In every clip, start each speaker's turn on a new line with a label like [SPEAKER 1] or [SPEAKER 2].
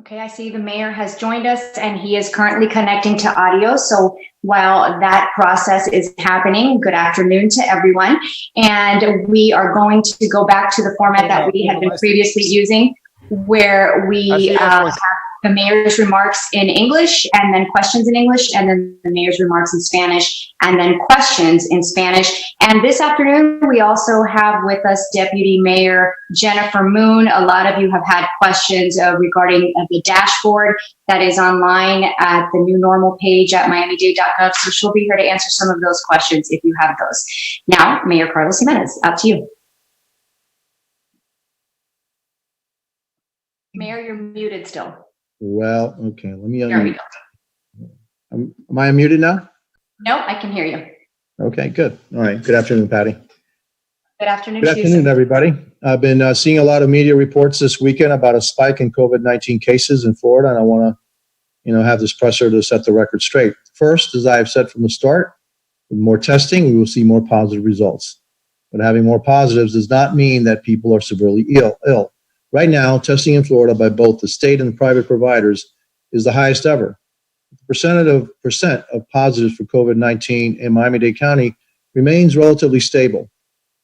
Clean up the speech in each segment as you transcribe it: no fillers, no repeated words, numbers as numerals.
[SPEAKER 1] Okay, I see the mayor has joined us and he is currently connecting to audio. So while that process is happening, good afternoon to everyone. And we are going to go back to the format that we had been previously using, where we have the mayor's remarks in English and then questions in English, and then the mayor's remarks in Spanish, and then questions in Spanish. And this afternoon, we also have with us Deputy Mayor Jennifer Moon. A lot of you have had questions regarding the dashboard that is online at the new normal page at Miami-Dade.gov. So she'll be here to answer some of those questions if you have those. Now, Mayor Carlos Gimenez, up to you. Mayor, you're muted still.
[SPEAKER 2] Well, okay, let me
[SPEAKER 1] There we go.
[SPEAKER 2] Am I unmuted now?
[SPEAKER 1] No, I can hear you.
[SPEAKER 2] Okay, good. All right. Good afternoon, Patty.
[SPEAKER 1] Good afternoon.
[SPEAKER 2] Good afternoon, everybody. I've been seeing a lot of media reports this weekend about a spike in COVID-19 cases in Florida, and I want to, have this presser to set the record straight. First, as I've said from the start, with more testing, we will see more positive results. But having more positives does not mean that people are severely ill. Right now, testing in Florida by both the state and the private providers is the highest ever. The percent of positives for COVID-19 in Miami-Dade County remains relatively stable.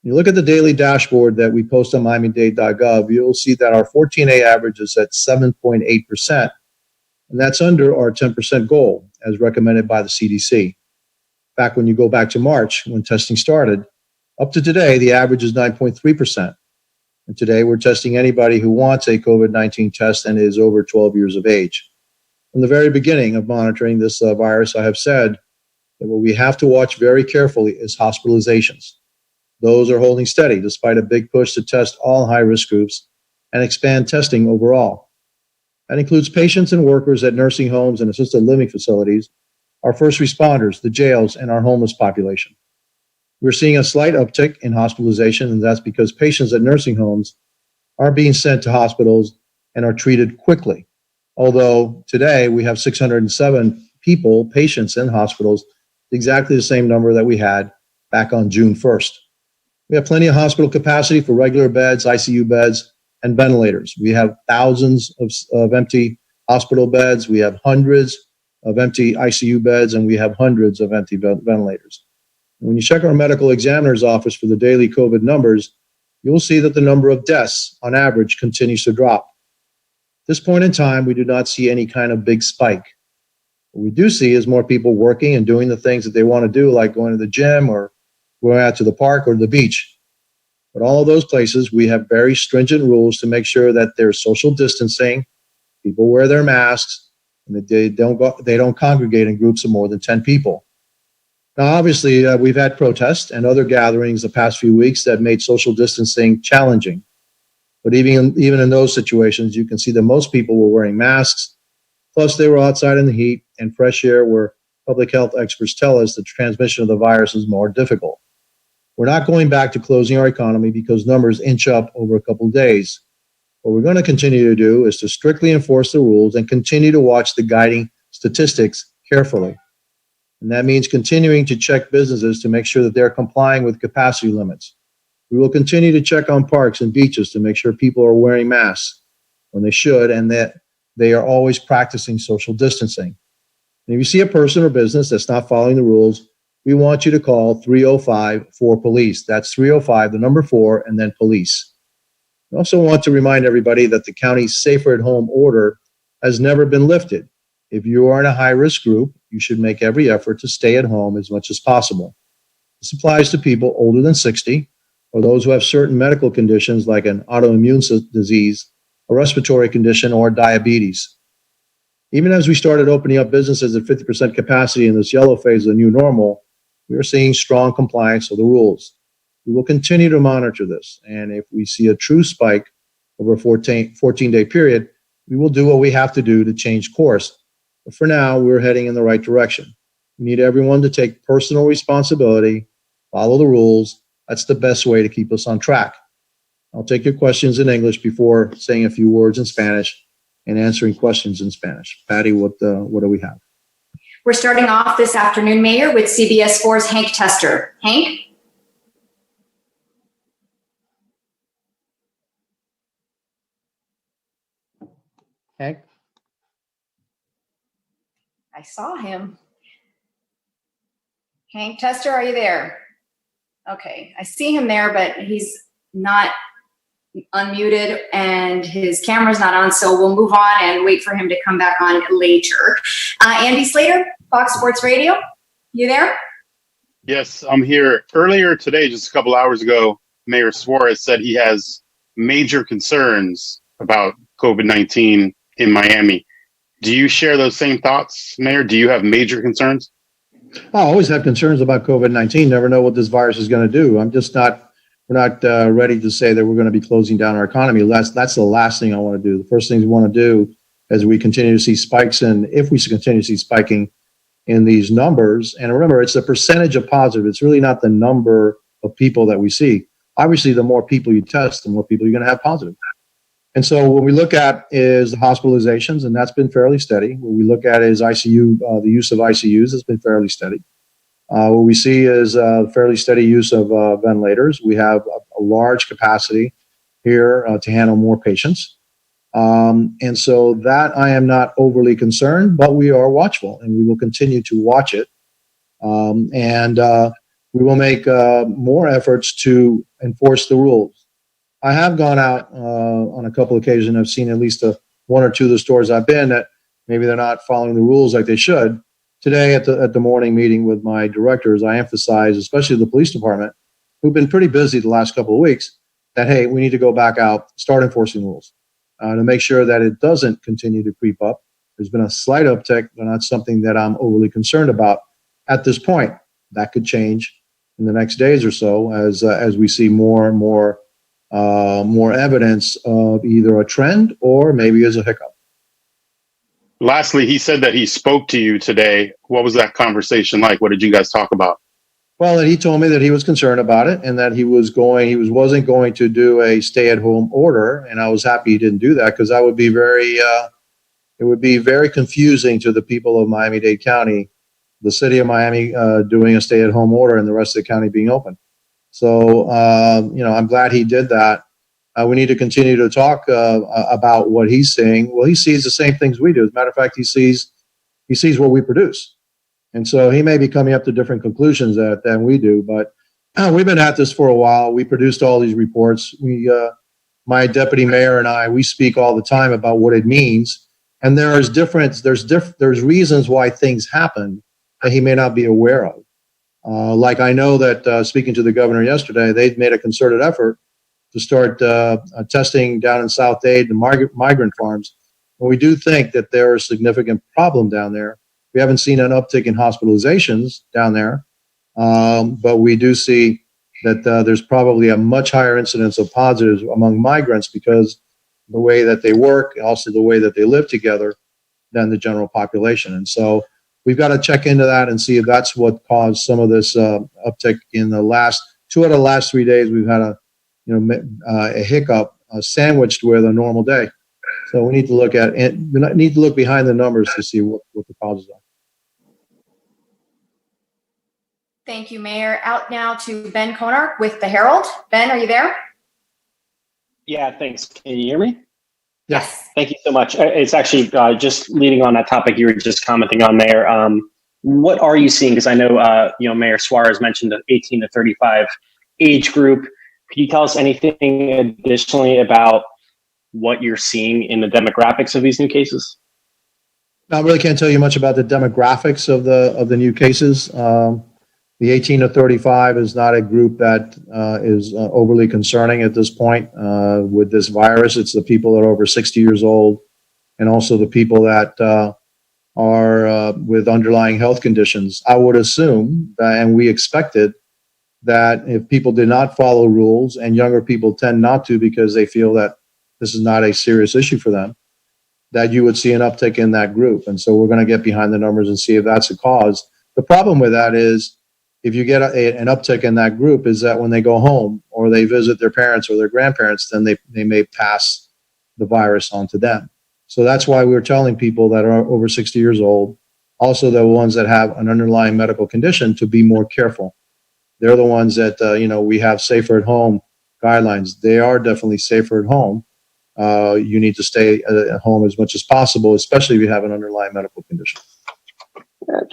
[SPEAKER 2] When you look at the daily dashboard that we post on Miami-Dade.gov, you'll see that our 14-day average is at 7.8%, and that's under our 10% goal as recommended by the CDC. In fact, when you go back to March, when testing started, up to today, the average is 9.3%. And today, we're testing anybody who wants a COVID-19 test and is over 12 years of age. From the very beginning of monitoring this virus, I have said that what we have to watch very carefully is hospitalizations. Those are holding steady despite a big push to test all high-risk groups and expand testing overall. That includes patients and workers at nursing homes and assisted living facilities, our first responders, the jails, and our homeless population. We're seeing a slight uptick in hospitalization, and that's because patients at nursing homes are being sent to hospitals and are treated quickly. Although today we have 607 patients in hospitals, exactly the same number that we had back on June 1st. We have plenty of hospital capacity for regular beds, ICU beds, and ventilators. We have thousands of empty hospital beds. We have hundreds of empty ICU beds, and we have hundreds of empty ventilators. When you check our medical examiner's office for the daily COVID numbers, you'll see that the number of deaths on average continues to drop. At this point in time, we do not see any kind of big spike. What we do see is more people working and doing the things that they want to do, like going to the gym or going out to the park or the beach. But all of those places, we have very stringent rules to make sure that there's social distancing, people wear their masks, and that they don't congregate in groups of more than 10 people. Now, obviously, we've had protests and other gatherings the past few weeks that made social distancing challenging. But even in those situations, you can see that most people were wearing masks. Plus, they were outside in the heat and fresh air, where public health experts tell us the transmission of the virus is more difficult. We're not going back to closing our economy because numbers inch up over a couple of days. What we're going to continue to do is to strictly enforce the rules and continue to watch the guiding statistics carefully. And that means continuing to check businesses to make sure that they're complying with capacity limits. We will continue to check on parks and beaches to make sure people are wearing masks when they should and that they are always practicing social distancing. And if you see a person or business that's not following the rules, we want you to call 305-4-POLICE. That's 305, the number 4, and then police. We also want to remind everybody that the county's Safer at Home order has never been lifted. If you are in a high-risk group, you should make every effort to stay at home as much as possible. This applies to people older than 60 or those who have certain medical conditions like an autoimmune disease, a respiratory condition, or diabetes. Even as we started opening up businesses at 50% capacity in this yellow phase of the new normal, we are seeing strong compliance of the rules. We will continue to monitor this, and if we see a true spike over a 14-day period, we will do what we have to do to change course. But for now, we're heading in the right direction. We need everyone to take personal responsibility, follow the rules. That's the best way to keep us on track. I'll take your questions in English before saying a few words in Spanish and answering questions in Spanish. Patty, what do we have?
[SPEAKER 1] We're starting off this afternoon, Mayor, with CBS 4's Hank Tester. Hank?
[SPEAKER 2] Hank?
[SPEAKER 1] saw him. Hank Tester, are you there? Okay, I see him there, but he's not unmuted and his camera's not on, so we'll move on and wait for him to come back on later. Andy Slater, Fox Sports Radio, you there?
[SPEAKER 3] Yes, I'm here. Earlier today, just a couple hours ago, Mayor Suarez said he has major concerns about COVID-19 in Miami. Do you share those same thoughts, Mayor? Do you have major concerns?
[SPEAKER 2] I always have concerns about COVID-19. Never know what this virus is going to do. We're not ready to say that we're going to be closing down our economy. That's the last thing I want to do. The first thing we want to do as we continue to see spikes, and if we continue to see spiking in these numbers, and remember, it's the percentage of positive. It's really not the number of people that we see. Obviously, the more people you test, the more people you're going to have positive. And so what we look at is the hospitalizations, and that's been fairly steady. What we look at is ICU, the use of ICUs has been fairly steady. What we see is fairly steady use of ventilators. We have a large capacity here to handle more patients. And so that I am not overly concerned, but we are watchful and we will continue to watch it. And we will make more efforts to enforce the rules. I have gone out on a couple of occasions. I've seen at least one or two of the stores I've been that maybe they're not following the rules like they should. Today at the morning meeting with my directors, I emphasized, especially the police department, who've been pretty busy the last couple of weeks, that, hey, we need to go back out, start enforcing rules to make sure that it doesn't continue to creep up. There's been a slight uptick, but not something that I'm overly concerned about at this point. That could change in the next days or so as we see more and more evidence of either a trend or maybe as a hiccup.
[SPEAKER 3] Lastly, he said that he spoke to you today. What was that conversation like? What did you guys talk about?
[SPEAKER 2] Well, he told me that he was concerned about it and that he wasn't going to do a stay-at-home order, and I was happy he didn't do that because that would be it would be very confusing to the people of Miami-Dade County, the city of Miami doing a stay-at-home order and the rest of the county being open. So, I'm glad he did that. We need to continue to talk about what he's seeing. Well, he sees the same things we do. As a matter of fact, he sees what we produce. And so he may be coming up to different conclusions than we do, but we've been at this for a while. We produced all these reports. My deputy mayor and I, we speak all the time about what it means. And there's reasons why things happen that he may not be aware of. Like I know that speaking to the governor yesterday, they've made a concerted effort to start testing down in South Dade, the migrant farms. And we do think that there is a significant problem down there. We haven't seen an uptick in hospitalizations down there, but we do see that there's probably a much higher incidence of positives among migrants because the way that they work, also the way that they live together, than the general population. And so we've got to check into that and see if that's what caused some of this uptick in the last 2 out of the last 3 days. We've had a hiccup sandwiched with a normal day. So we need to look at it. We need to look behind the numbers to see what the causes are.
[SPEAKER 1] Thank you, Mayor. Out now to Ben Konark with the Herald. Ben, are you there?
[SPEAKER 4] Yeah, thanks. Can you hear me?
[SPEAKER 1] Yes.
[SPEAKER 4] Thank you so much. It's actually just leading on that topic you were just commenting on, Mayor. What are you seeing? Because I know, Mayor Suarez mentioned the 18 to 35 age group. Could you tell us anything additionally about what you're seeing in the demographics of these new cases?
[SPEAKER 2] I really can't tell you much about the demographics of the new cases. The 18 to 35 is not a group that is overly concerning at this point with this virus. It's the people that are over 60 years old and also the people that are with underlying health conditions. I would assume, and we expected, that if people did not follow rules, and younger people tend not to because they feel that this is not a serious issue for them, that you would see an uptick in that group. And so we're going to get behind the numbers and see if that's a cause. The problem with that is if you get an uptick in that group is that when they go home or they visit their parents or their grandparents, then they may pass the virus on to them. So that's why we're telling people that are over 60 years old, also the ones that have an underlying medical condition, to be more careful. They're the ones that, we have safer at home guidelines. They are definitely safer at home. You need to stay at home as much as possible, especially if you have an underlying medical condition.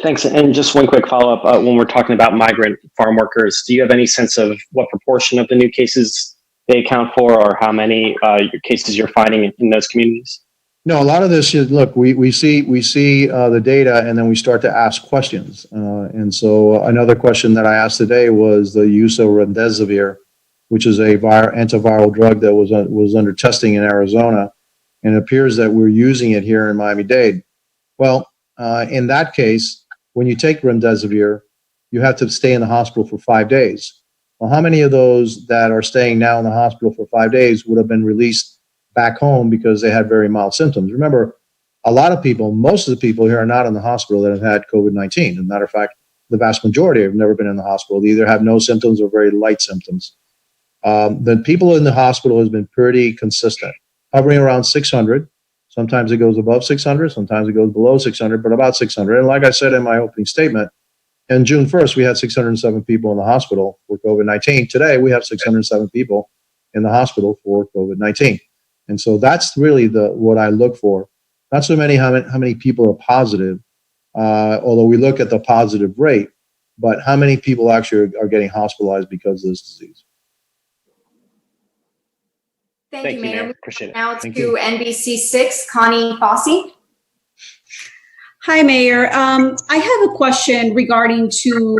[SPEAKER 4] Thanks. And just one quick follow-up. When we're talking about migrant farm workers, do you have any sense of what proportion of the new cases they account for, or how many cases you're finding in those communities?
[SPEAKER 2] No, a lot of this is, look, we see the data, and then we start to ask questions. And so another question that I asked today was the use of remdesivir, which is a antiviral drug that was under testing in Arizona, and it appears that we're using it here in Miami-Dade. Well, in that case, when you take remdesivir, you have to stay in the hospital for 5 days. Well, how many of those that are staying now in the hospital for 5 days would have been released back home because they had very mild symptoms? Remember, a lot of people, most of the people here are not in the hospital that have had COVID-19. As a matter of fact, the vast majority have never been in the hospital. They either have no symptoms or very light symptoms. The people in the hospital has been pretty consistent, hovering around 600. Sometimes it goes above 600, sometimes it goes below 600, but about 600. And like I said in my opening statement, on June 1st, we had 607 people in the hospital for COVID-19. Today, we have 607 people in the hospital for COVID-19. And so that's really what I look for. Not so many how many people are positive, although we look at the positive rate, but how many people actually are getting hospitalized because of this disease.
[SPEAKER 1] Thank you, Mayor.
[SPEAKER 4] Appreciate it.
[SPEAKER 1] Now
[SPEAKER 2] Thank
[SPEAKER 1] to
[SPEAKER 2] you.
[SPEAKER 1] NBC6, Connie Fossey.
[SPEAKER 5] Hi, Mayor. I have a question regarding to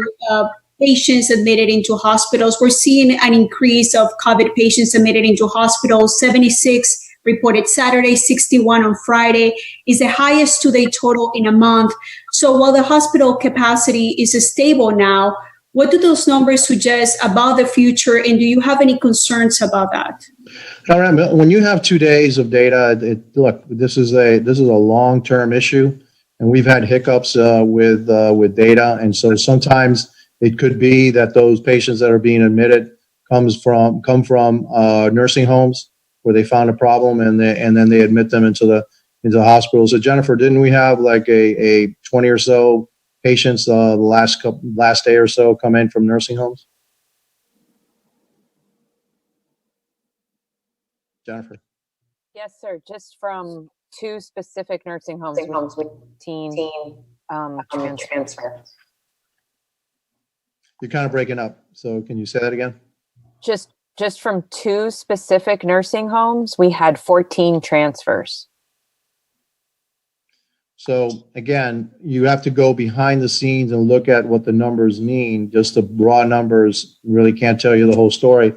[SPEAKER 5] patients admitted into hospitals. We're seeing an increase of COVID patients admitted into hospitals. 76 reported Saturday, 61 on Friday is the highest to-date total in a month. So while the hospital capacity is stable now, what do those numbers suggest about the future, and do you have any concerns about that?
[SPEAKER 2] When you have 2 days of data, look, this is a long-term issue, and we've had hiccups with data, and so sometimes it could be that those patients that are being admitted come from nursing homes where they found a problem, and then they admit them into the hospital. So Jennifer, didn't we have like a 20 or so patients the last day or so come in from nursing homes? Jennifer.
[SPEAKER 6] Yes, sir. Just from 2 specific nursing homes with teen transfer.
[SPEAKER 2] You're kind of breaking up. So can you say that again?
[SPEAKER 6] Just from 2 specific nursing homes, we had 14 transfers.
[SPEAKER 2] So again, you have to go behind the scenes and look at what the numbers mean. Just the raw numbers really can't tell you the whole story.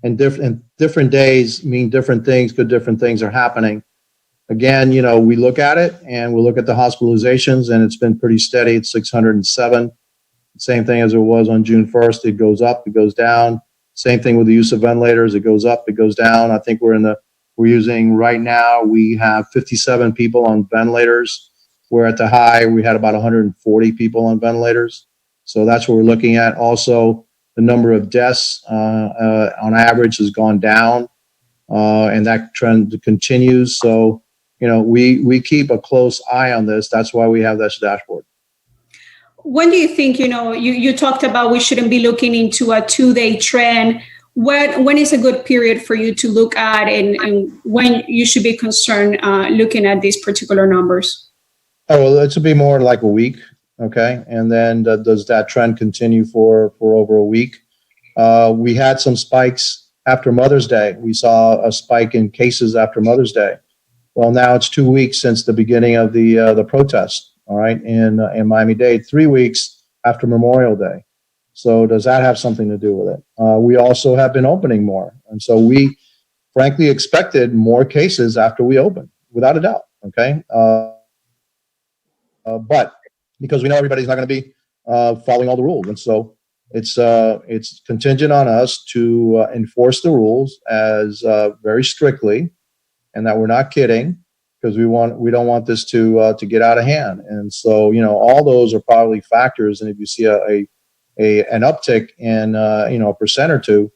[SPEAKER 2] And different days mean different things, because different things are happening. Again, we look at it and we look at the hospitalizations, and it's been pretty steady. It's 607. Same thing as it was on June 1st. It goes up, it goes down. Same thing with the use of ventilators. It goes up, it goes down. I think we're using right now, we have 57 people on ventilators. We're at the high, we had about 140 people on ventilators. So that's what we're looking at. Also, the number of deaths on average has gone down, and that trend continues. So, we keep a close eye on this. That's why we have this dashboard.
[SPEAKER 5] When do you think, you talked about we shouldn't be looking into a 2-day trend. When is a good period for you to look at, and when you should be concerned looking at these particular numbers?
[SPEAKER 2] Oh, well, it should be more like a week. Okay. And then does that trend continue for over a week? We had some spikes after Mother's Day. We saw a spike in cases after Mother's Day. Well, now it's 2 weeks since the beginning of the protest, all right, in Miami-Dade, 3 weeks after Memorial Day. So does that have something to do with it? We also have been opening more. And so we frankly expected more cases after we opened, without a doubt, okay? But because we know everybody's not going to be following all the rules. And so it's contingent on us to enforce the rules as very strictly, and that we're not kidding, because we don't want this to get out of hand. And so, all those are probably factors. And if you see an uptick in, a percent or two,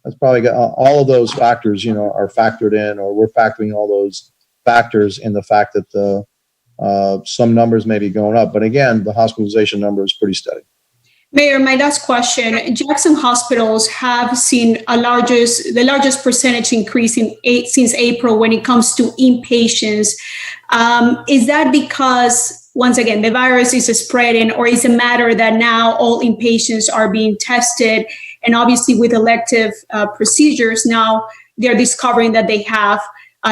[SPEAKER 2] that's probably all of those factors, are factored in, or we're factoring all those factors in the fact that some numbers may be going up. But again, the hospitalization number is pretty steady.
[SPEAKER 5] Mayor, my last question. Jackson hospitals have seen the largest percentage increase since April when it comes to inpatients. Is that because once again, the virus is spreading, or is it a matter that now all inpatients are being tested, and obviously with elective procedures, now they're discovering that they have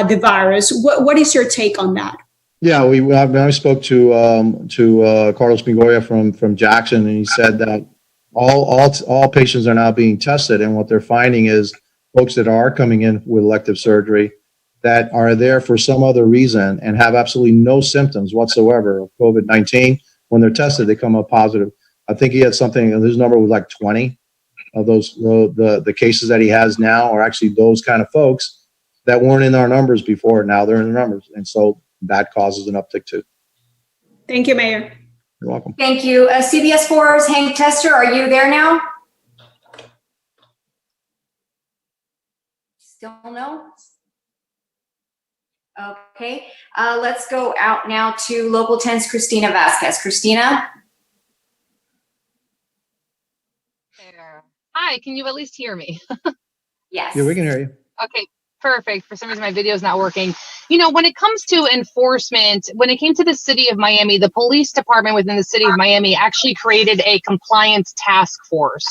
[SPEAKER 5] the virus? What is your take on that?
[SPEAKER 2] Yeah, I spoke to Carlos Migoya from Jackson, and he said that all patients are now being tested, and what they're finding is folks that are coming in with elective surgery that are there for some other reason and have absolutely no symptoms whatsoever of COVID-19. When they're tested, they come up positive. I think he had something, his number was like 20 of those, the cases that he has now are actually those kind of folks that weren't in our numbers before. Now they're in the numbers. And so that causes an uptick too.
[SPEAKER 5] Thank you, Mayor.
[SPEAKER 2] You're welcome.
[SPEAKER 1] Thank you. CBS 4's Hank Tester, are you there now? Still no? Okay. Let's go out now to Local 10's Christina Vasquez. Christina?
[SPEAKER 7] There. Hi, can you at least hear me?
[SPEAKER 1] Yes.
[SPEAKER 2] Yeah, we can hear you.
[SPEAKER 7] Okay, perfect. For some reason, my video is not working. You know, when it comes to enforcement, when it came to the city of Miami, the police department within the city of Miami actually created a compliance task force.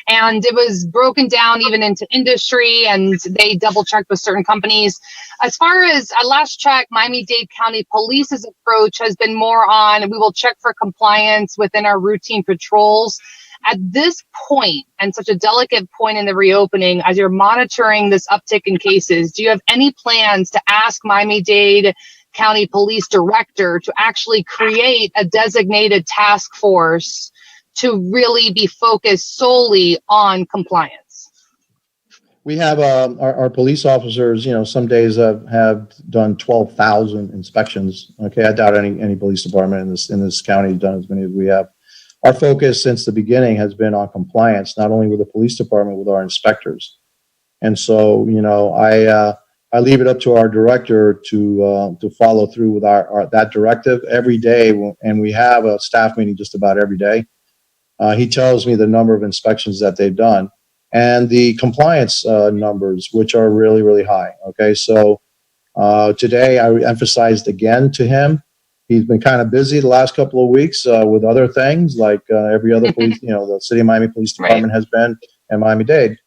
[SPEAKER 7] And it was broken down even into industry, and they double checked with certain companies. As far as I last checked, Miami-Dade County Police's approach has been more on, we will check for compliance within our routine patrols. At this point, and such a delicate point in the reopening, as you're monitoring this uptick in cases, do you have any plans to ask Miami-Dade County Police Director to actually create a designated task force to really be focused solely on compliance?
[SPEAKER 2] We have our police officers, you know, some days have done 12,000 inspections. Okay, I doubt any police department in this county has done as many as we have. Our focus since the beginning has been on compliance, not only with the police department, with our inspectors. And so, you know, I leave it up to our director to follow through with that directive every day. And we have a staff meeting just about every day. He tells me the number of inspections that they've done and the compliance numbers, which are really, really high. Okay, so today I emphasized again to him. He's been kind of busy the last couple of weeks with other things, like every other police, you know, the City of Miami Police Department has been, and Miami-Dade,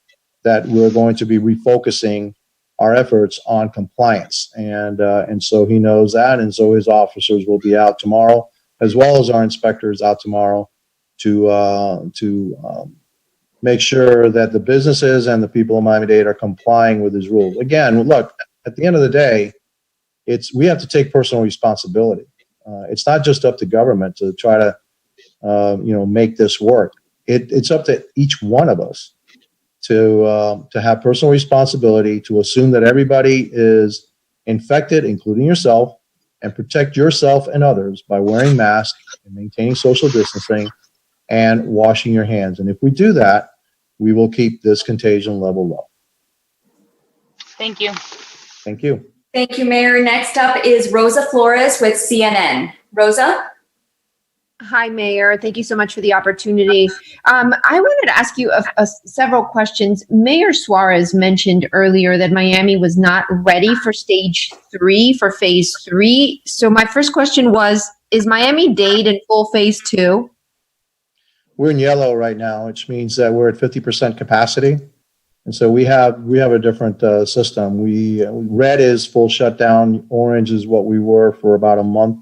[SPEAKER 2] that we're going to be refocusing our efforts on compliance. And so he knows that, and so his officers will be out tomorrow, as well as our inspectors out tomorrow to make sure that the businesses and the people of Miami-Dade are complying with his rules. Again, look, at the end of the day, we have to take personal responsibility. It's not just up to government to try to, make this work. It's up to each one of us to have personal responsibility, to assume that everybody is infected, including yourself, and protect yourself and others by wearing masks and maintaining social distancing and washing your hands. And if we do that, we will keep this contagion level low.
[SPEAKER 7] Thank you.
[SPEAKER 2] Thank you.
[SPEAKER 1] Thank you, Mayor. Next up is Rosa Flores with CNN. Rosa?
[SPEAKER 8] Hi, Mayor. Thank you so much for the opportunity. I wanted to ask you several questions. Mayor Suarez mentioned earlier that Miami was not ready for stage 3, for phase 3. So my first question was, is Miami-Dade in full phase 2?
[SPEAKER 2] We're in yellow right now, which means that we're at 50% capacity. And so we have a different system. Red is full shutdown. Orange is what we were for about a month.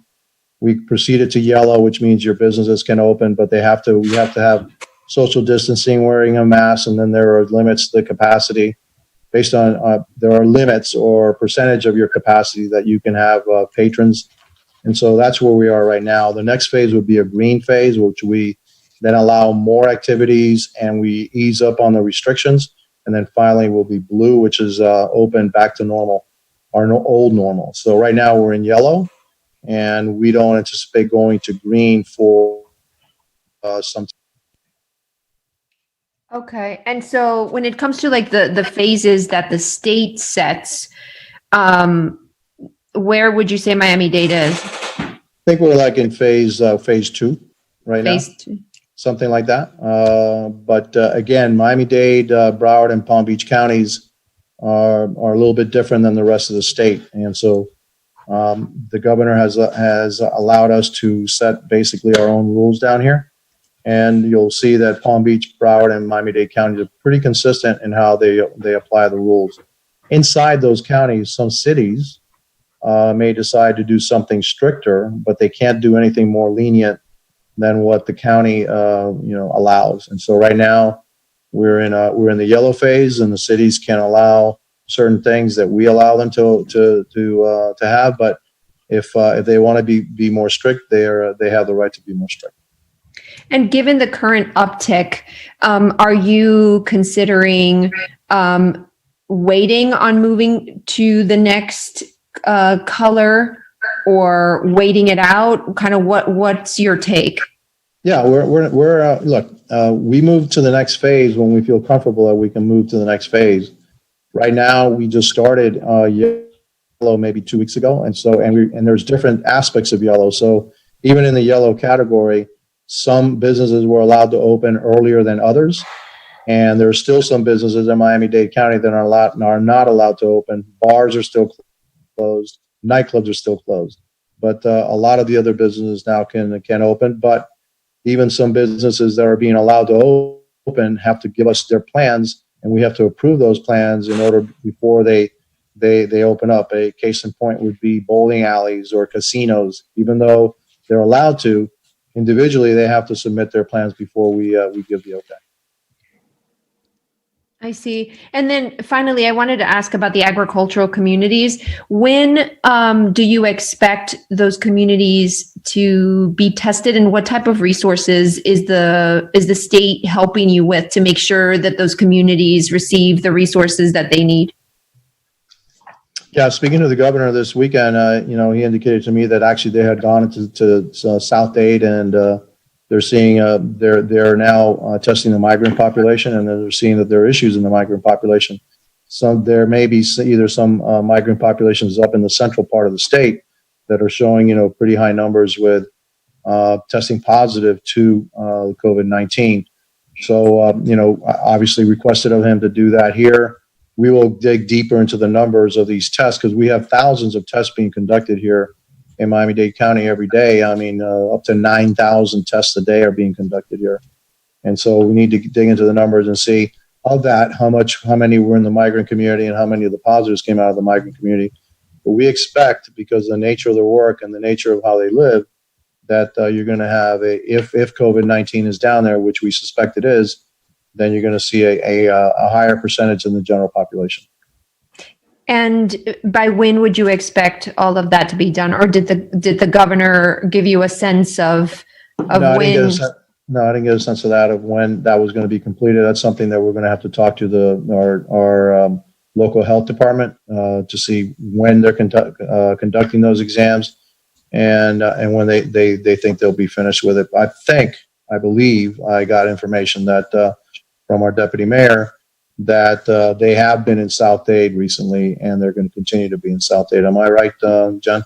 [SPEAKER 2] We proceeded to yellow, which means your businesses can open, but we have to have social distancing, wearing a mask, and then there are limits to the capacity based on there are limits or percentage of your capacity that you can have patrons. And so that's where we are right now. The next phase would be a green phase, which we then allow more activities and we ease up on the restrictions. And then finally will be blue, which is open back to normal, our old normal. So right now we're in yellow, and we don't anticipate going to green for some time.
[SPEAKER 8] Okay. And so when it comes to like the phases that the state sets, where would you say Miami-Dade is?
[SPEAKER 2] I think we're like in phase 2 right now.
[SPEAKER 8] Phase 2.
[SPEAKER 2] Something like that. But again, Miami-Dade, Broward, and Palm Beach counties are a little bit different than the rest of the state. And so The governor has allowed us to set basically our own rules down here, and you'll see that Palm Beach, Broward, and Miami-Dade counties are pretty consistent in how they apply the rules. Inside those counties, some cities may decide to do something stricter, but they can't do anything more lenient than what the county allows. And so right now we're in the yellow phase, and the cities can allow certain things that we allow them to have. But if they want to be more strict, they have the right to be more strict.
[SPEAKER 8] And given the current uptick, are you considering waiting on moving to the next color, or waiting it out? Kind of what's your take?
[SPEAKER 2] Yeah, we're look. We move to the next phase when we feel comfortable that we can move to the next phase. Right now, we just started yellow maybe 2 weeks ago, and there's different aspects of yellow. So even in the yellow category, some businesses were allowed to open earlier than others, and there's still some businesses in Miami-Dade County that are not allowed to open. Bars are still closed, nightclubs are still closed, but a lot of the other businesses now can open. But even some businesses that are being allowed to open have to give us their plans, and we have to approve those plans in order before they open up. A case in point would be bowling alleys or casinos. Even though they're allowed to, individually they have to submit their plans before we give the okay.
[SPEAKER 8] I see. And then finally, I wanted to ask about the agricultural communities. When do you expect those communities to be tested, and what type of resources is the state helping you with to make sure that those communities receive the resources that they need?
[SPEAKER 2] Yeah, speaking to the governor this weekend, he indicated to me that actually they had gone to South Dade, and they're seeing they're now testing the migrant population, and they're seeing that there are issues in the migrant population. So there may be either some migrant populations up in the central part of the state that are showing pretty high numbers with testing positive to COVID-19. So obviously requested of him to do that here. We will dig deeper into the numbers of these tests, because we have thousands of tests being conducted here in Miami-Dade County every day. I mean, up to 9,000 tests a day are being conducted here. And so we need to dig into the numbers and see of that, how many were in the migrant community and how many of the positives came out of the migrant community. But we expect, because of the nature of their work and the nature of how they live, that you're going to have if COVID-19 is down there, which we suspect it is, then you're going to see a higher percentage in the general population.
[SPEAKER 8] And by when would you expect all of that to be done? Or did the governor give you a sense of when?
[SPEAKER 2] I didn't get a sense of that, of when that was going to be completed. That's something that we're going to have to talk to our local health department to see when they're conducting those exams, and when they think they'll be finished with it. I believe I got information that from our deputy mayor that they have been in South Dade recently, and they're going to continue to be in South Dade. Am I right, Jen?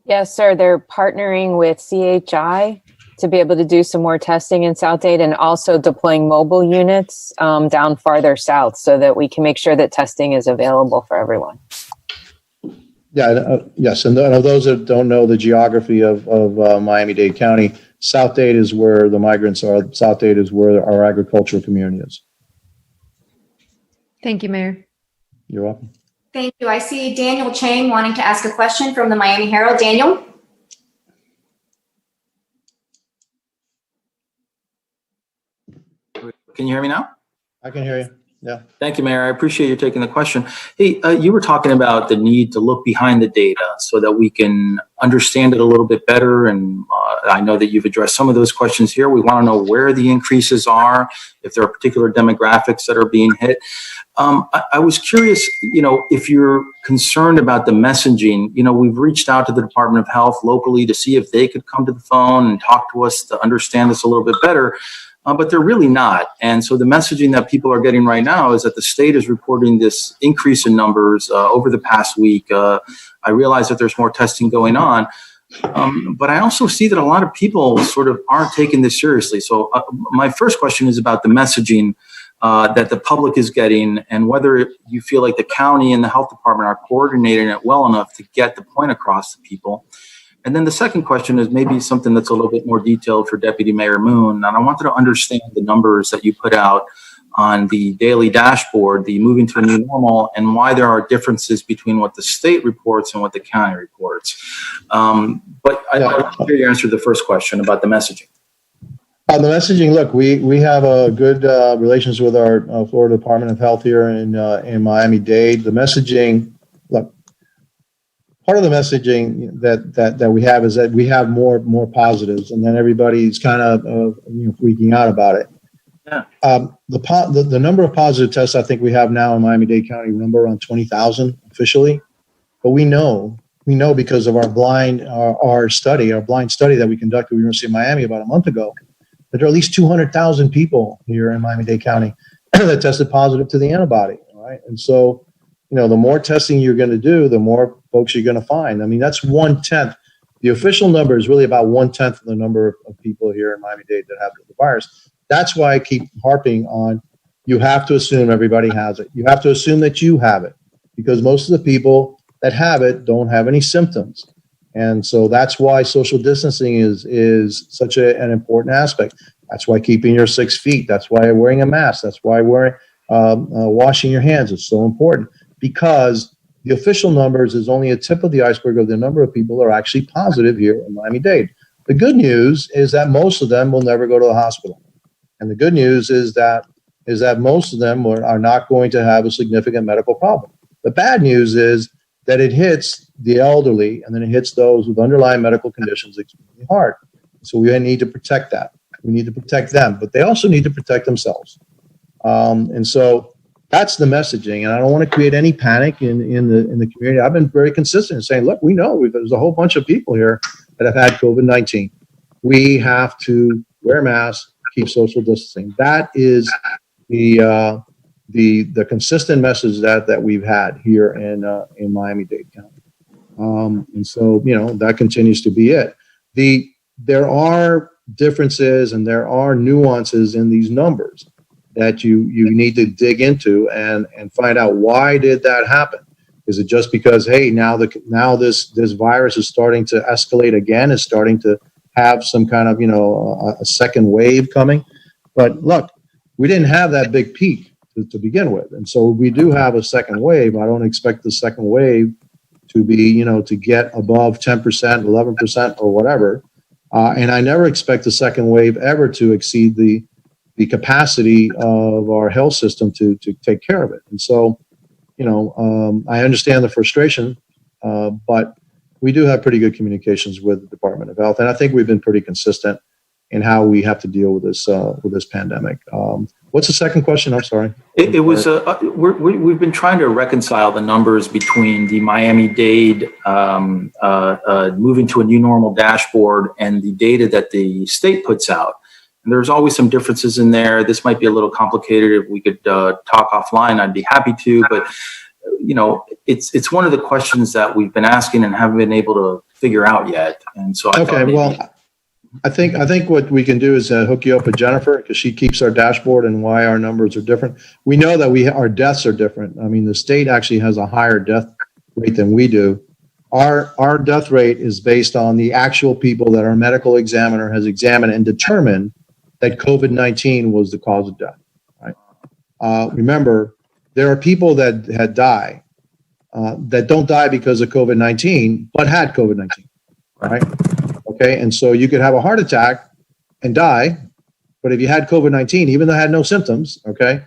[SPEAKER 6] Yes, sir. They're partnering with CHI to be able to do some more testing in South Dade, and also deploying mobile units down farther south so that we can make sure that testing is available for everyone.
[SPEAKER 2] Yeah, yes. And those that don't know the geography of Miami-Dade County, South Dade is where the migrants are. South Dade is where our agricultural community is.
[SPEAKER 8] Thank you, Mayor.
[SPEAKER 2] You're welcome.
[SPEAKER 1] Thank you. I see Daniel Chang wanting to ask a question from the Miami Herald. Daniel?
[SPEAKER 9] Can you hear me now?
[SPEAKER 2] I can hear you. Yeah.
[SPEAKER 9] Thank you, Mayor. I appreciate you taking the question. Hey, you were talking about the need to look behind the data so that we can understand it a little bit better. And I know that you've addressed some of those questions here. We want to know where the increases are, if there are particular demographics that are being hit. I was curious, if you're concerned about the messaging. We've reached out to the Department of Health locally to see if they could come to the phone and talk to us to understand this a little bit better. But they're really not. And so the messaging that people are getting right now is that the state is reporting this increase in numbers over the past week. I realize that there's more testing going on, but I also see that a lot of people sort of aren't taking this seriously. So my first question is about the messaging that the public is getting, and whether you feel like the county and the health department are coordinating it well enough to get the point across to people. And then the second question is maybe something that's a little bit more detailed for Deputy Mayor Moon. And I wanted to understand the numbers that you put out on the daily dashboard, the moving to a new normal, and why there are differences between what the state reports and what the county reports. But I'd like to hear you answer the first question about the messaging.
[SPEAKER 2] The messaging, look, we have a good relations with our Florida Department of Health here in Miami-Dade. The messaging, look, part of the messaging that we have is that we have more positives, and then everybody's kind of freaking out about it.
[SPEAKER 9] Yeah.
[SPEAKER 2] The number of positive tests I think we have now in Miami-Dade County number around 20,000 officially, but we know because of our blind study that we conducted at the University of Miami about a month ago, that there are at least 200,000 people here in Miami-Dade County that tested positive to the antibody. All right, and so the more testing you're going to do, the more folks you're going to find. I mean, that's 1/10. The official number is really about 1/10 of the number of people here in Miami-Dade that have the virus. That's why I keep harping on, you have to assume everybody has it. You have to assume that you have it, because most of the people that have it don't have any symptoms. And so that's why social distancing is such an important aspect. That's why keeping your 6 feet. That's why wearing a mask. That's why wearing washing your hands is so important, because the official numbers is only a tip of the iceberg of the number of people that are actually positive here in Miami-Dade. The good news is that most of them will never go to the hospital. And the good news is that most of them are not going to have a significant medical problem. The bad news is that it hits the elderly, and then it hits those with underlying medical conditions extremely hard. So we need to protect that. We need to protect them, but they also need to protect themselves. And so that's the messaging. And I don't want to create any panic in the community. I've been very consistent in saying, look, we know there's a whole bunch of people here that have had COVID-19. We have to wear masks, keep social distancing. That is the consistent message that we've had here in Miami-Dade County. And so, that continues to be it. There are differences and there are nuances in these numbers that you need to dig into and find out, why did that happen? Is it just because, hey, now this virus is starting to escalate again, is starting to have some kind of, a second wave coming? But look, we didn't have that big peak to begin with. And so we do have a second wave. I don't expect the second wave to be, to get above 10%, 11% or whatever. And I never expect the second wave ever to exceed the capacity of our health system to take care of it. And so, I understand the frustration, but we do have pretty good communications with the Department of Health. And I think we've been pretty consistent in how we have to deal with this pandemic. What's the second question? I'm sorry.
[SPEAKER 9] It was we've been trying to reconcile the numbers between the Miami-Dade moving to a new normal dashboard and the data that the state puts out. And there's always some differences in there. This might be a little complicated. If we could talk offline, I'd be happy to. But it's one of the questions that we've been asking and haven't been able to figure out yet. And so
[SPEAKER 2] I think what we can do is hook you up with Jennifer, because she keeps our dashboard and why our numbers are different. We know that our deaths are different. I mean, the state actually has a higher death rate than we do. Our death rate is based on the actual people that our medical examiner has examined and determined that COVID-19 was the cause of death. Right? Remember, there are people that had died that don't die because of COVID-19, but had COVID-19. Right? Okay, and so you could have a heart attack and die, but if you had COVID-19, even though it had no symptoms, okay,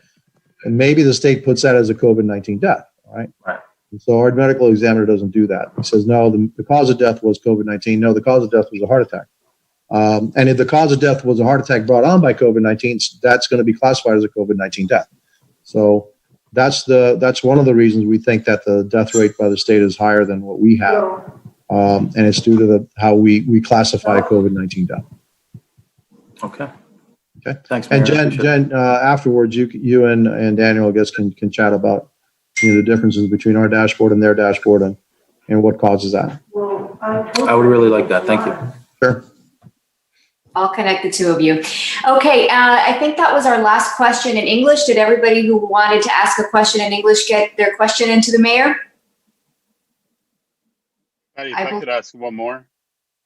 [SPEAKER 2] and maybe the state puts that as a COVID-19 death, right?
[SPEAKER 9] Right.
[SPEAKER 2] And so our medical examiner doesn't do that. He says, no, the cause of death was COVID-19. No, the cause of death was a heart attack. And if the cause of death was a heart attack brought on by COVID-19, that's going to be classified as a COVID-19 death. So that's one of the reasons we think that the death rate by the state is higher than what we have. And it's due to how we classify COVID-19 death.
[SPEAKER 9] Okay.
[SPEAKER 2] Thanks,
[SPEAKER 9] Mayor.
[SPEAKER 2] And Jen, afterwards, you and Daniel, I guess, can chat about the differences between our dashboard and their dashboard and what causes that.
[SPEAKER 9] I would really like that. Thank you.
[SPEAKER 2] Sure.
[SPEAKER 1] I'll connect the two of you. Okay, I think that was our last question in English. Did everybody who wanted to ask a question in English get their question into the mayor?
[SPEAKER 3] Patty, if I could ask one more.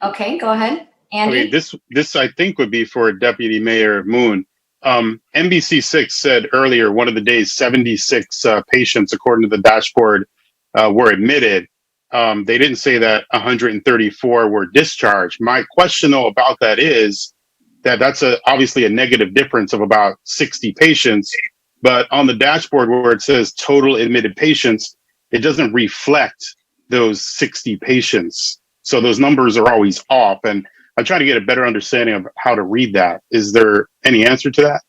[SPEAKER 1] Okay, go ahead. Andy?
[SPEAKER 3] Okay, this I think would be for Deputy Mayor Moon. NBC6 said earlier, one of the days, 76 patients, according to the dashboard, were admitted. They didn't say that 134 were discharged. My question, though, about that is that that's obviously a negative difference of about 60 patients. But on the dashboard where it says total admitted patients, it doesn't reflect those 60 patients. So those numbers are always off. And I'm trying to get a better understanding of how to read that. Is there any answer to that?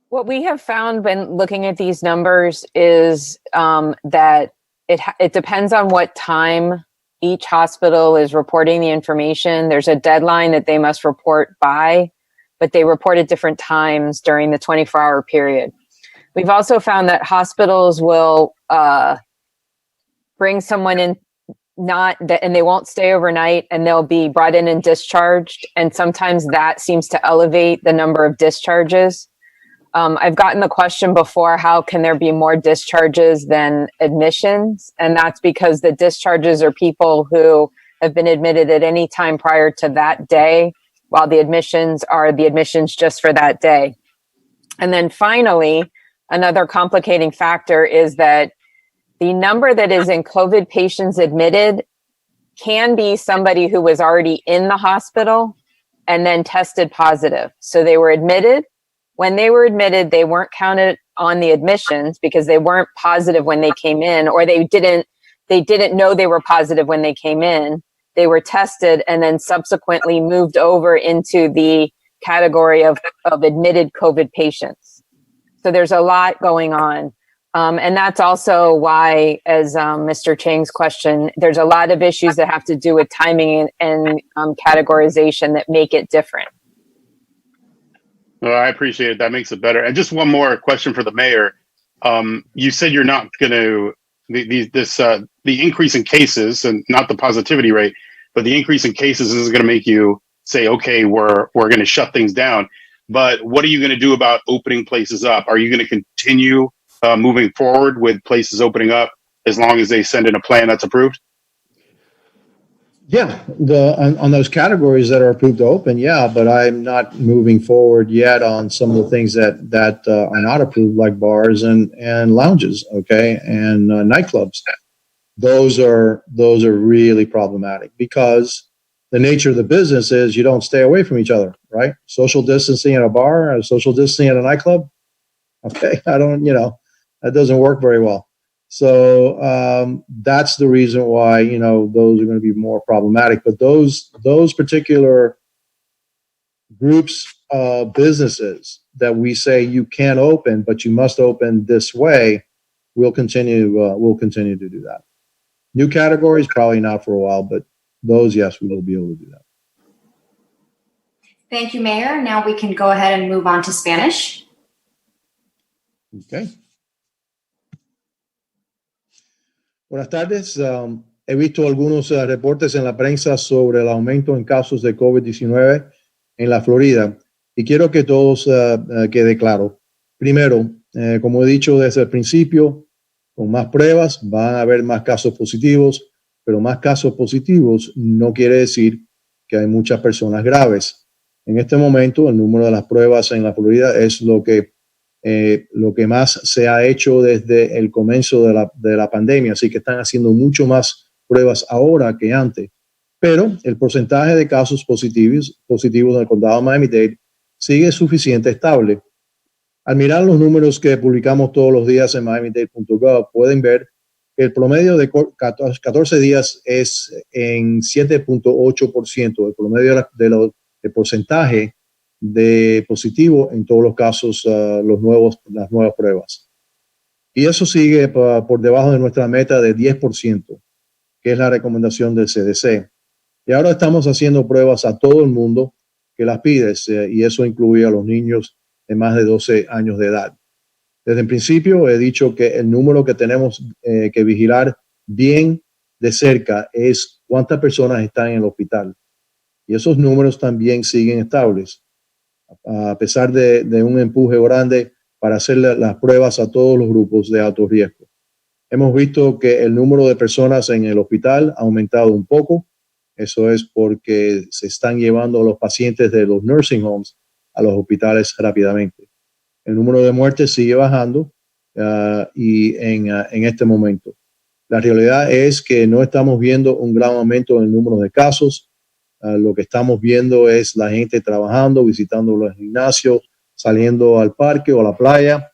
[SPEAKER 6] What we have found when looking at these numbers is that it depends on what time each hospital is reporting the information. There's a deadline that they must report by, but they report at different times during the 24-hour period. We've also found that hospitals will bring someone in and they won't stay overnight, and they'll be brought in and discharged. And sometimes that seems to elevate the number of discharges. I've gotten the question before, how can there be more discharges than admissions? And that's because the discharges are people who have been admitted at any time prior to that day, while the admissions are the admissions just for that day. And then finally, another complicating factor is that the number that is in COVID patients admitted can be somebody who was already in the hospital and then tested positive. So they were admitted. When they were admitted, they weren't counted on the admissions because they weren't positive when they came in, or they didn't know they were positive when they came in. They were tested and then subsequently moved over into the category of admitted COVID patients. So there's a lot going on. And that's also why, as Mr. Chang's question, there's a lot of issues that have to do with timing and categorization that make it different.
[SPEAKER 3] Well, I appreciate it. That makes it better. And just one more question for the mayor. You said you're not going to the increase in cases, and not the positivity rate, but the increase in cases is going to make you say, okay, we're going to shut things down. But what are you going to do about opening places up? Are you going to continue moving forward with places opening up as long as they send in a plan that's approved?
[SPEAKER 2] Yeah, on those categories that are approved to open, yeah, but I'm not moving forward yet on some of the things that are not approved, like bars and lounges, okay, and nightclubs. Those are really problematic because the nature of the business is you don't stay away from each other, right? Social distancing at a bar, social distancing at a nightclub, okay, that doesn't work very well. So that's the reason why, those are going to be more problematic. But those particular groups of businesses that we say you can't open, but you must open this way, we'll continue to do that. New categories, probably not for a while, but those, yes, we will be able to do that.
[SPEAKER 1] Thank you, Mayor. Now we can go ahead and move on to Spanish.
[SPEAKER 2] Okay. Buenas tardes. He visto algunos reportes en la prensa sobre el aumento en casos de COVID-19 en la Florida y quiero que todos quede claro. Primero, como he dicho desde el principio, con más pruebas van a haber más casos positivos, pero más casos positivos no quiere decir que hay muchas personas graves. En este momento, el número de las pruebas en la Florida es lo que más se ha hecho desde el comienzo de la pandemia, así que están haciendo mucho más pruebas ahora que antes. Pero el porcentaje de casos positivos en el condado de Miami-Dade sigue suficiente estable. Al mirar los números que publicamos todos los días en miamidade.gov, pueden ver que el promedio de 14 días es en 7.8%, el promedio del porcentaje de positivo en todos los casos, las nuevas pruebas. Y eso sigue por debajo de nuestra meta de 10%, que es la recomendación del CDC. Y ahora estamos haciendo pruebas a todo el mundo que las pides, y eso incluye a los niños de más de 12 años de edad. Desde el principio he dicho que el número que tenemos que vigilar bien de cerca es cuántas personas están en el hospital. Y esos números también siguen estables, a pesar de un empuje grande para hacer las pruebas a todos los grupos de alto riesgo. Hemos visto que el número de personas en el hospital ha aumentado un poco. Eso es porque se están llevando a los pacientes de los nursing homes a los hospitales rápidamente. El número de muertes sigue bajando y en este momento. La realidad es que no estamos viendo un gran aumento en el número de casos. Lo que estamos viendo es la gente trabajando, visitando los gimnasios, saliendo al parque o a la playa.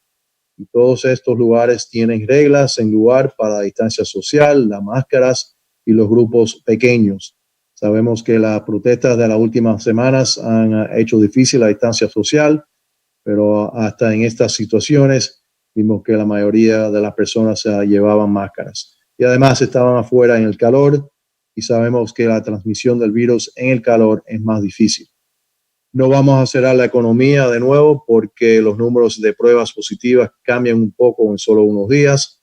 [SPEAKER 2] Y todos estos lugares tienen reglas en lugar para la distancia social, las máscaras y los grupos pequeños. Sabemos que las protestas de las últimas semanas han hecho difícil la distancia social, pero hasta en estas situaciones vimos que la mayoría de las personas llevaban máscaras. Y además estaban afuera en el calor y sabemos que la transmisión del virus en el calor es más difícil. No vamos a cerrar la economía de nuevo porque los números de pruebas positivas cambian un poco en solo unos días.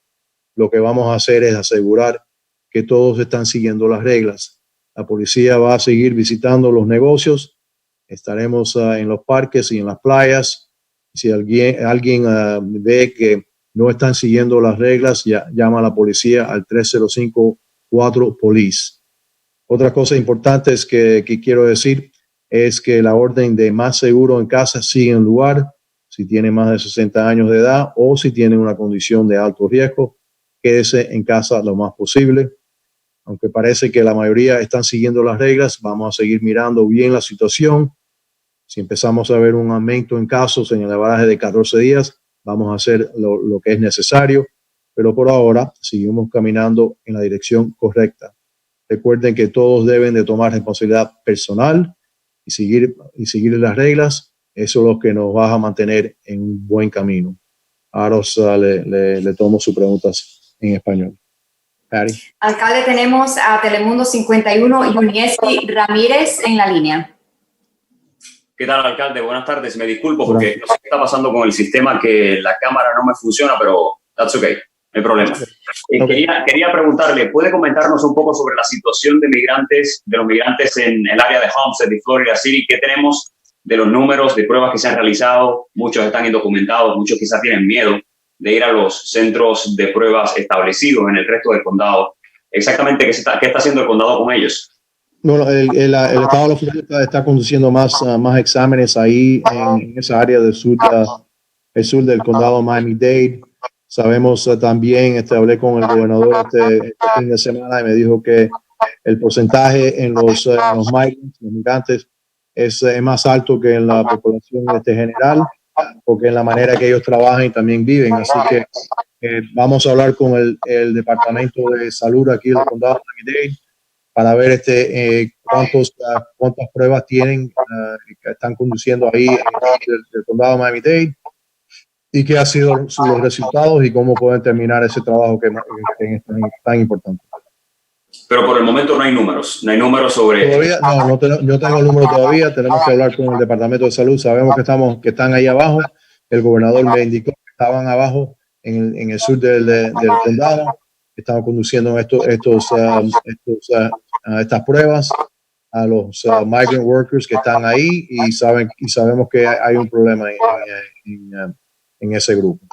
[SPEAKER 2] Lo que vamos a hacer es asegurar que todos están siguiendo las reglas. La policía va a seguir visitando los negocios. Estaremos en los parques y en las playas. Si alguien ve que no están siguiendo las reglas, llama a la policía al 305-4-POLICE. Otra cosa importante es que quiero decir es que la orden de más seguro en casa sigue en lugar. Si tiene más de 60 años de edad o si tiene una condición de alto riesgo, quédese en casa lo más posible. Aunque parece que la mayoría están siguiendo las reglas, vamos a seguir mirando bien la situación. Si empezamos a ver un aumento en casos en el averaje de 14 días, vamos a hacer lo que es necesario. Pero por ahora seguimos caminando en la dirección correcta. Recuerden que todos deben de tomar responsabilidad personal y seguir las reglas. Eso es lo que nos va a mantener en un buen camino. Ahora le tomo sus preguntas en español. Patty.
[SPEAKER 1] Alcalde, tenemos a Telemundo 51, Yuniesi Ramírez en la línea.
[SPEAKER 10] ¿Qué tal, alcalde? Buenas tardes. Me disculpo porque no sé qué está pasando con el sistema, que la cámara no me funciona, pero that's okay, no hay problema.
[SPEAKER 2] Okay.
[SPEAKER 10] Quería preguntarle, ¿puede comentarnos un poco sobre la situación de los migrantes en el área de Homestead y Florida City? ¿Qué tenemos de los números de pruebas que se han realizado? Muchos están indocumentados, muchos quizás tienen miedo de ir a los centros de pruebas establecidos en el resto del condado. Exactamente, ¿qué está haciendo el condado con ellos?
[SPEAKER 2] Bueno, el estado de la Florida está conduciendo más exámenes ahí en esa área del sur, el sur del condado Miami-Dade. Sabemos también, hablé con el gobernador este fin de semana y me dijo que el porcentaje en los migrantes, es más alto que en la población general, porque en la manera que ellos trabajan y también viven. Así que vamos a hablar con el Departamento de Salud aquí del condado Miami-Dade para ver cuántas pruebas tienen que están conduciendo ahí del condado Miami-Dade y qué han sido los resultados y cómo pueden terminar ese trabajo que es tan importante.
[SPEAKER 10] Pero por el momento no hay números sobre...
[SPEAKER 2] Todavía no tengo el número todavía. Tenemos que hablar con el Departamento de Salud. Sabemos que están ahí abajo. El gobernador me indicó que estaban abajo en el sur del condado. Estamos conduciendo estas pruebas a los migrant workers que están ahí y sabemos que hay un problema en ese grupo.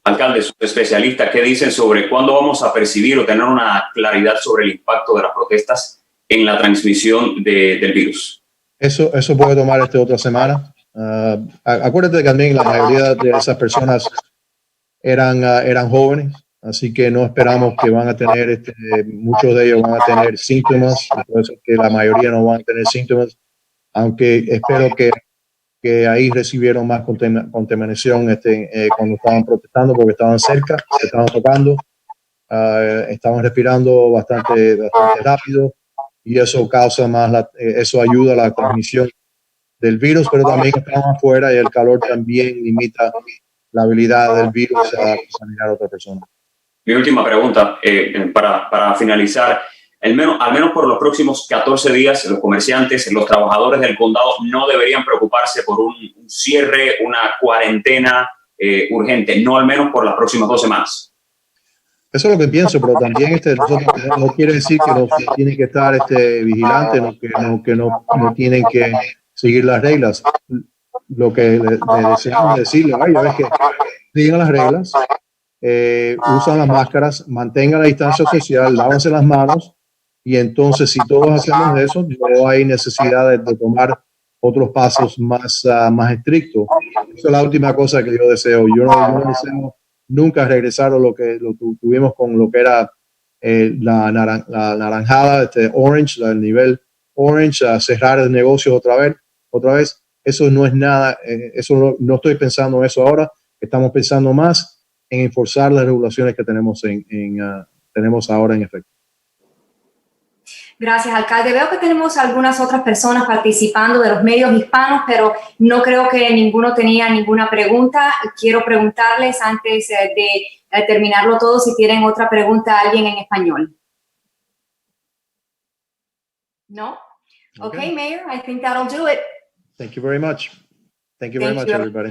[SPEAKER 10] Alcalde, sus especialistas, ¿qué dicen sobre cuándo vamos a percibir o tener una claridad sobre el impacto de las protestas en la transmisión del virus?
[SPEAKER 2] Eso puede tomar otra semana. Acuérdate que también la mayoría de esas personas eran jóvenes, así que no esperamos que van a tener, muchos de ellos van a tener síntomas, entonces que la mayoría no van a tener síntomas, aunque espero que ahí recibieron más contaminación cuando estaban protestando porque estaban cerca, se estaban tocando, estaban respirando bastante rápido y eso causa eso ayuda a la transmisión del virus, pero también estaban afuera y el calor también limita la habilidad del virus a contaminar a otra persona.
[SPEAKER 10] Mi última pregunta, para finalizar, al menos por los próximos 14 días, los comerciantes, los trabajadores del condado no deberían preocuparse por un cierre, una cuarentena urgente, no al menos por las próximas 2 semanas.
[SPEAKER 2] Eso es lo que pienso, pero también no quiere decir que no tienen que estar vigilantes, no tienen que seguir las reglas. Lo que le deseamos decirle a ellos es que sigan las reglas, usan las máscaras, mantengan la distancia social, lávense las manos, y entonces si todos hacemos eso, no hay necesidad de tomar otros pasos más estrictos. Esa es la última cosa que yo deseo. Yo no deseo nunca regresar a lo que tuvimos con lo que era la naranjada, orange, el nivel orange, a cerrar negocios otra vez. Eso no es nada, no estoy pensando en eso ahora. Estamos pensando más en enforzar las regulaciones que tenemos ahora en efecto.
[SPEAKER 1] Gracias, alcalde. Veo que tenemos algunas otras personas participando de los medios hispanos, pero no creo que ninguno tenía ninguna pregunta. Quiero preguntarles antes de terminarlo todo si tienen otra pregunta a alguien en español. ¿No? Okay, Mayor, I think that'll do it.
[SPEAKER 2] Thank you very much. Thank you very much, everybody.